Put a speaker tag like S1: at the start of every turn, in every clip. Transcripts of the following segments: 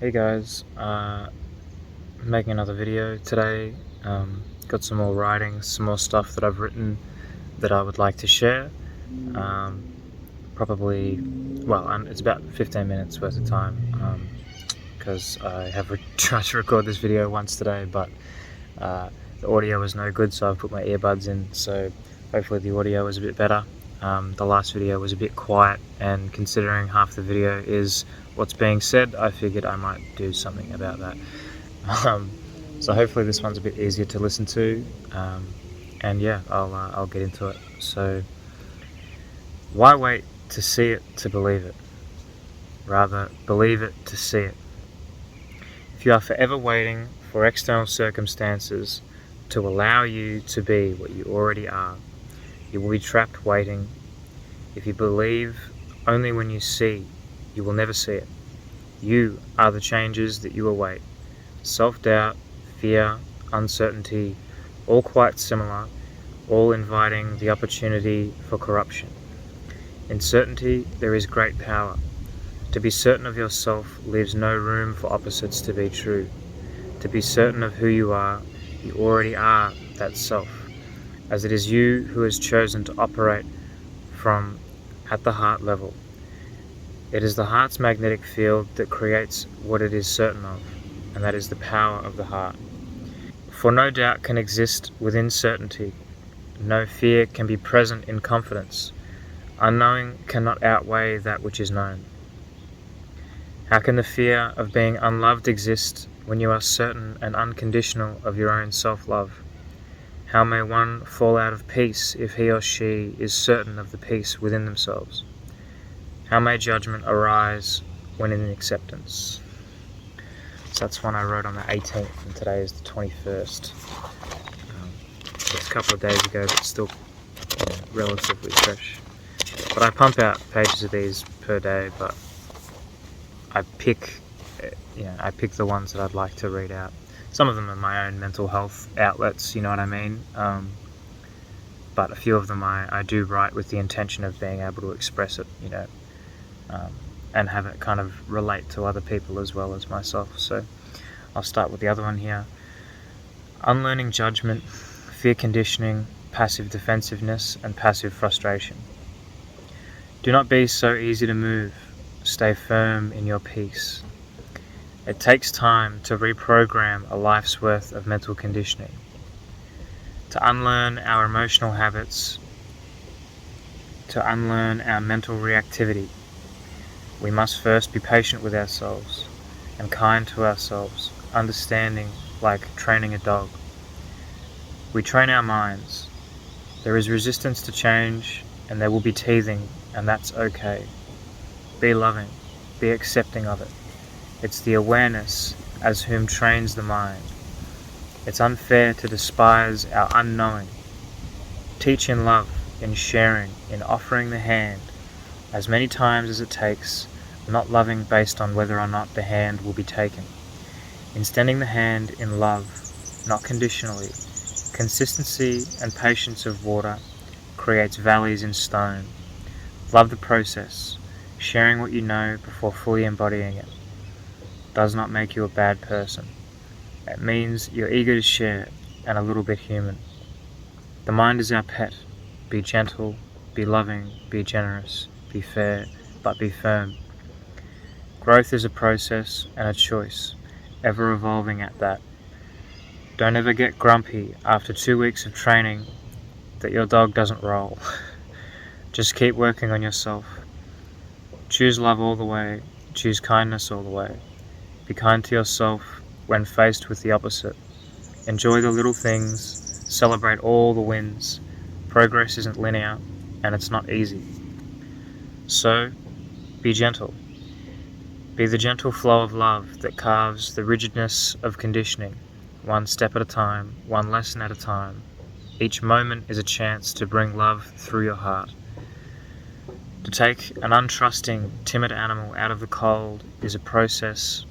S1: Hey guys, making another video today. Got some more writing, some more stuff that I've written that I would like to share. Probably, it's about 15 minutes worth of time because I have tried to record this video once today, but the audio was no good, so I've put my earbuds in, so hopefully the audio is a bit better. The last video was a bit quiet, and considering half the video is what's being said, I figured I might do something about that. So hopefully this one's a bit easier to listen to, and yeah, I'll get into it. So, why wait to see it to believe it? Rather, believe it to see it. If you are forever waiting for external circumstances to allow you to be what you already are, you will be trapped waiting. If you believe only when you see, you will never see it. You are the changes that you await. Self-doubt, fear, uncertainty, all quite similar, all inviting the opportunity for corruption. In certainty, there is great power. To be certain of yourself leaves no room for opposites to be true. To be certain of who you already are that self, as it is you who has chosen to operate from at the heart level. It is the heart's magnetic field that creates what it is certain of, and that is the power of the heart. For no doubt can exist within certainty. No fear can be present in confidence. Unknowing cannot outweigh that which is known. How can the fear of being unloved exist when you are certain and unconditional of your own self-love? How may one fall out of peace if he or she is certain of the peace within themselves? How may judgment arise when in acceptance? So that's one I wrote on the 18th, and today is the 21st. It's a couple of days ago, but still relatively fresh. But I pump out pages of these per day, but I pick the ones that I'd like to read out. Some of them are my own mental health outlets, you know what I mean? But a few of them I do write with the intention of being able to express it, and have it kind of relate to other people as well as myself. So I'll start with the other one here. Unlearning judgment, fear conditioning, passive defensiveness, and passive frustration. Do not be so easy to move. Stay firm in your peace. It takes time to reprogram a life's worth of mental conditioning. To unlearn our emotional habits, to unlearn our mental reactivity, we must first be patient with ourselves and kind to ourselves, understanding like training a dog. We train our minds. There is resistance to change, and there will be teething, and that's okay. Be loving, be accepting of it. It's the awareness as whom trains the mind. It's unfair to despise our unknowing. Teach in love, in sharing, in offering the hand, as many times as it takes, not loving based on whether or not the hand will be taken. Extending the hand in love, not conditionally. Consistency and patience of water creates valleys in stone. Love the process. Sharing what you know before fully embodying it does not make you a bad person. It means you're eager to share and a little bit human. The mind is our pet. Be gentle, be loving, be generous, be fair, but be firm. Growth is a process and a choice, ever evolving at that. Don't ever get grumpy after 2 weeks of training that your dog doesn't roll. Just keep working on yourself. Choose love all the way. Choose kindness all the way. Be kind to yourself when faced with the opposite. Enjoy the little things. Celebrate all the wins. Progress isn't linear, and it's not easy. So, be gentle. Be the gentle flow of love that carves the rigidness of conditioning, one step at a time, one lesson at a time. Each moment is a chance to bring love through your heart. To take an untrusting, timid animal out of the cold is a process.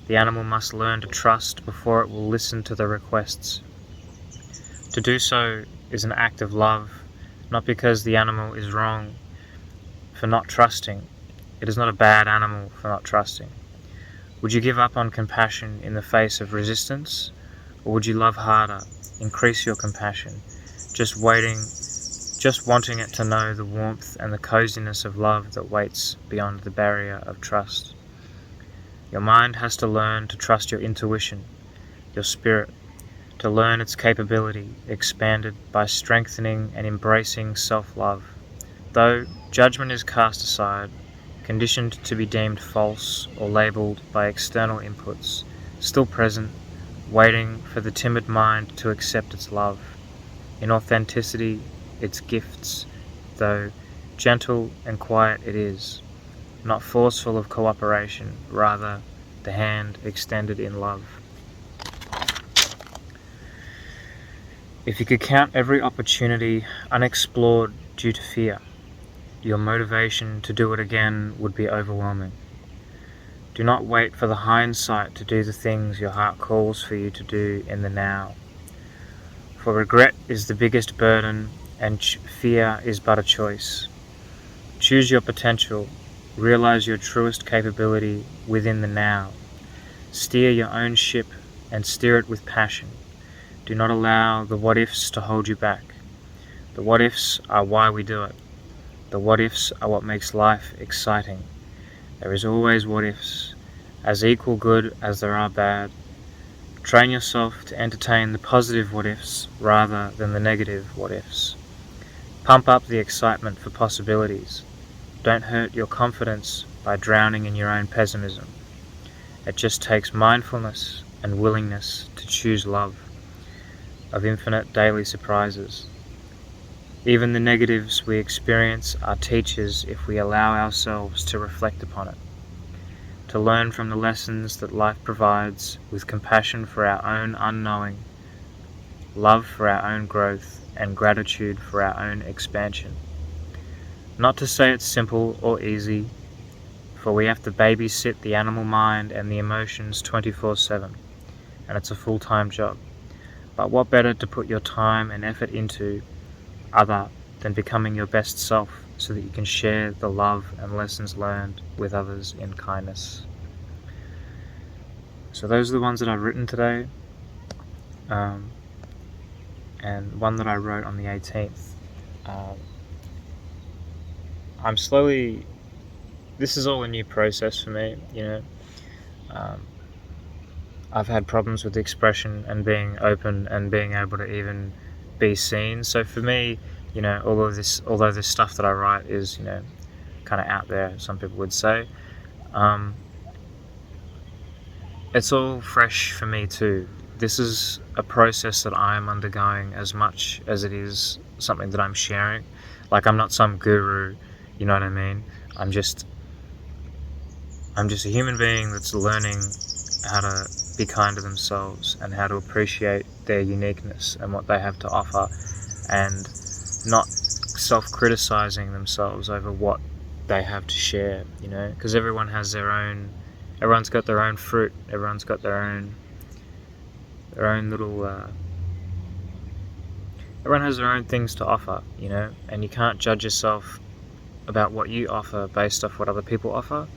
S1: The animal must learn to trust before it will listen to the requests. To do so is an act of love, not because the animal is wrong for not trusting. It is not a bad animal for not trusting. Would you give up on compassion in the face of resistance? Or would you love harder, increase your compassion, just wanting it to know the warmth and the coziness of love that waits beyond the barrier of trust? Your mind has to learn to trust your intuition, your spirit, to learn its capability, expanded by strengthening and embracing self-love. Though judgment is cast aside, conditioned to be deemed false or labelled by external inputs, still present, waiting for the timid mind to accept its love. In authenticity, its gifts, though gentle and quiet it is, not forceful of cooperation, rather the hand extended in love. If you could count every opportunity unexplored due to fear, your motivation to do it again would be overwhelming. Do not wait for the hindsight to do the things your heart calls for you to do in the now. For regret is the biggest burden, and fear is but a choice. Choose your potential, realize your truest capability within the now. Steer your own ship and steer it with passion. Do not allow the what-ifs to hold you back. The what-ifs are why we do it. The what-ifs are what makes life exciting. There is always what-ifs, as equal good as there are bad. Train yourself to entertain the positive what-ifs rather than the negative what-ifs. Pump up the excitement for possibilities. Don't hurt your confidence by drowning in your own pessimism. It just takes mindfulness and willingness to choose love of infinite daily surprises. Even the negatives we experience are teachers if we allow ourselves to reflect upon it, to learn from the lessons that life provides with compassion for our own unknowing, love for our own growth, and gratitude for our own expansion. Not to say it's simple or easy, for we have to babysit the animal mind and the emotions 24/7, and it's a full-time job. But what better to put your time and effort into other than becoming your best self so that you can share the love and lessons learned with others in kindness. So those are the ones that I've written today, and one that I wrote on the 18th. I'm slowly, this is all a new process for me, I've had problems with expression and being open and being able to even be seen. So for me, although this stuff that I write is, kind of out there, some people would say, it's all fresh for me too. This is a process that I am undergoing as much as it is something that I'm sharing. Like, I'm not some guru, you know what I mean? I'm just a human being that's learning how to be kind to themselves and how to appreciate their uniqueness and what they have to offer, and not self-criticizing themselves over what they have to share, because everyone has everyone's got their own fruit, everyone's got their own little, everyone has their own things to offer, and you can't judge yourself about what you offer based off what other people offer.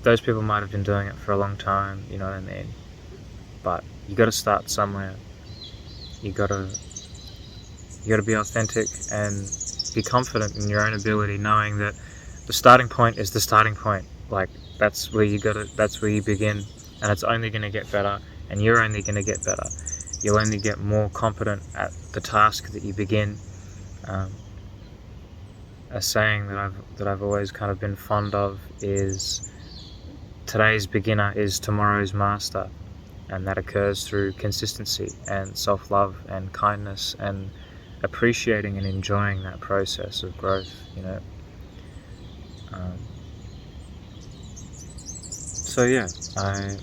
S1: Those people might have been doing it for a long time, you know what I mean? But you got to start somewhere. You got to be authentic and be confident in your own ability, knowing that the starting point is the starting point. Like, that's where you begin, and it's only going to get better, and you're only going to get better. You'll only get more competent at the task that you begin. A saying that I've always kind of been fond of is, today's beginner is tomorrow's master, and that occurs through consistency and self-love and kindness and appreciating and enjoying that process of growth, So yeah,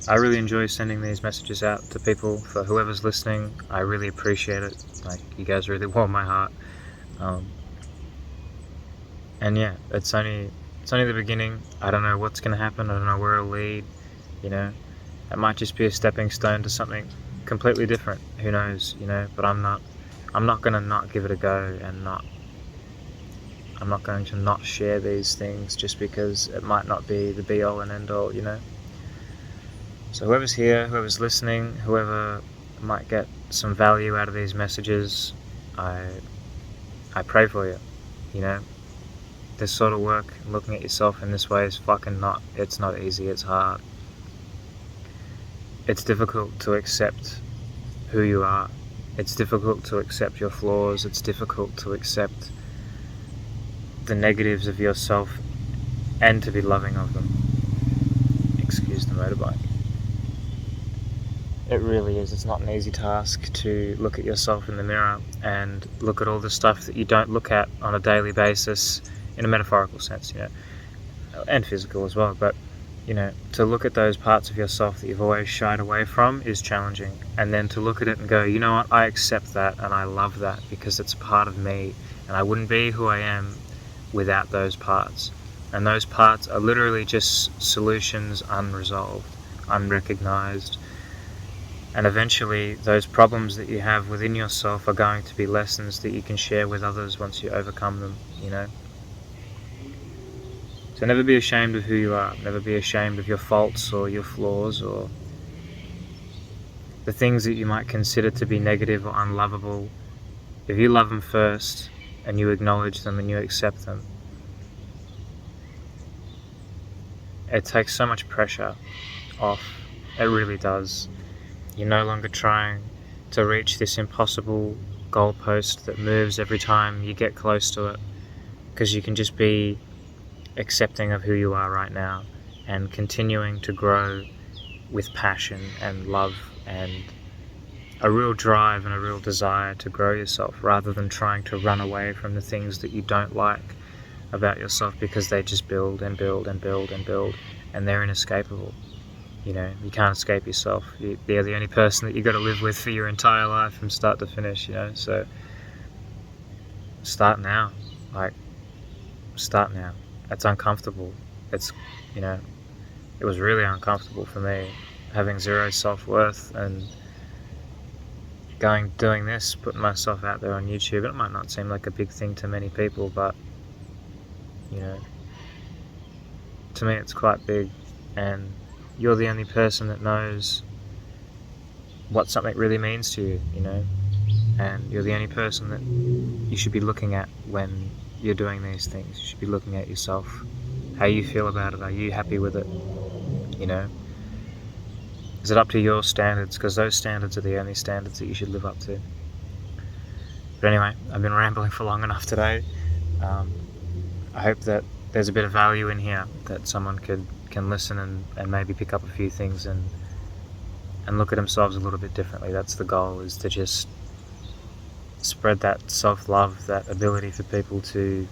S1: I really enjoy sending these messages out to people. For whoever's listening, I really appreciate it. Like, you guys really warm my heart. And yeah, it's only the beginning. I don't know what's going to happen. I don't know where it'll lead. It might just be a stepping stone to something completely different. Who knows? But I'm not going to not give it a go, and I'm not going to not share these things just because it might not be the be all and end all. So whoever's here, whoever's listening, whoever might get some value out of these messages, I pray for you. You know, this sort of work, looking at yourself in this way is it's not easy, it's hard. It's difficult to accept who you are. It's difficult to accept your flaws. It's difficult to accept the negatives of yourself and to be loving of them. Excuse the motorbike. It really is. It's not an easy task to look at yourself in the mirror and look at all the stuff that you don't look at on a daily basis, in a metaphorical sense, you know, and physical as well. But, you know, to look at those parts of yourself that you've always shied away from is challenging. And then to look at it and go, you know what, I accept that and I love that because it's a part of me and I wouldn't be who I am without those parts. And those parts are literally just solutions unresolved, unrecognized. And eventually those problems that you have within yourself are going to be lessons that you can share with others once you overcome them, you know. So never be ashamed of who you are. Never be ashamed of your faults or your flaws or the things that you might consider to be negative or unlovable. If you love them first and you acknowledge them and you accept them, it takes so much pressure off. It really does. You're no longer trying to reach this impossible goalpost that moves every time you get close to it, because you can just be accepting of who you are right now and continuing to grow with passion and love and a real drive and a real desire to grow yourself, rather than trying to run away from the things that you don't like about yourself because they just build and build and build and build and they're inescapable. You know, you can't escape yourself. They're the only person that you've got to live with for your entire life from start to finish, you know. So start now. Start now. It's uncomfortable. It's, you know, it was really uncomfortable for me, having zero self-worth and doing this, putting myself out there on YouTube. It might not seem like a big thing to many people, but, you know, to me it's quite big. And you're the only person that knows what something really means to you, you know, and you're the only person that you should be looking at when you're doing these things. You should be looking at yourself, how you feel about it. Are you happy with it? You know, is it up to your standards? Because those standards are the only standards that you should live up to. But anyway, I've been rambling for long enough today. I hope that there's a bit of value in here, that someone can listen and maybe pick up a few things and look at themselves a little bit differently. That's the goal, is to just spread that self-love, that ability for people to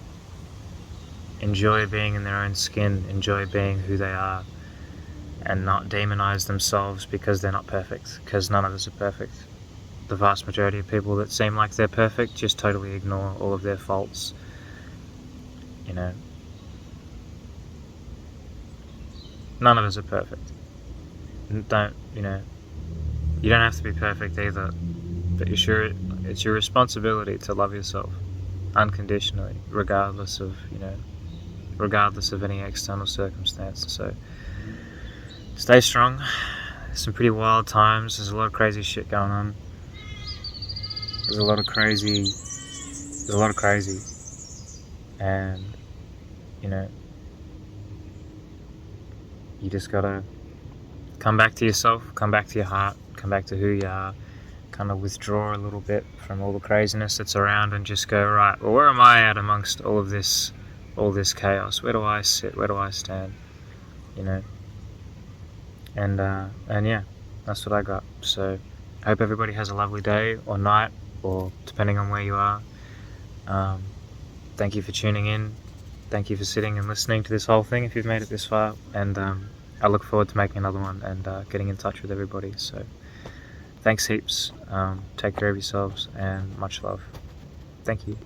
S1: enjoy being in their own skin, enjoy being who they are, and not demonize themselves because they're not perfect, because none of us are perfect. The vast majority of people that seem like they're perfect just totally ignore all of their faults, you know. None of us are perfect. You know, you don't have to be perfect either, but it's your responsibility to love yourself unconditionally, regardless of any external circumstance. So stay strong. There's some pretty wild times. There's a lot of crazy shit going on. There's a lot of crazy, and, you know, you just gotta come back to yourself, come back to your heart, come back to who you are, kind of withdraw a little bit from all the craziness that's around and just go, right, well, where am I at amongst all this chaos? Where do I sit? Where do I stand? You know? And yeah, that's what I got. So I hope everybody has a lovely day or night, or depending on where you are. Thank you for tuning in. Thank you for sitting and listening to this whole thing if you've made it this far. And I look forward to making another one and getting in touch with everybody. So thanks heaps. Take care of yourselves and much love. Thank you.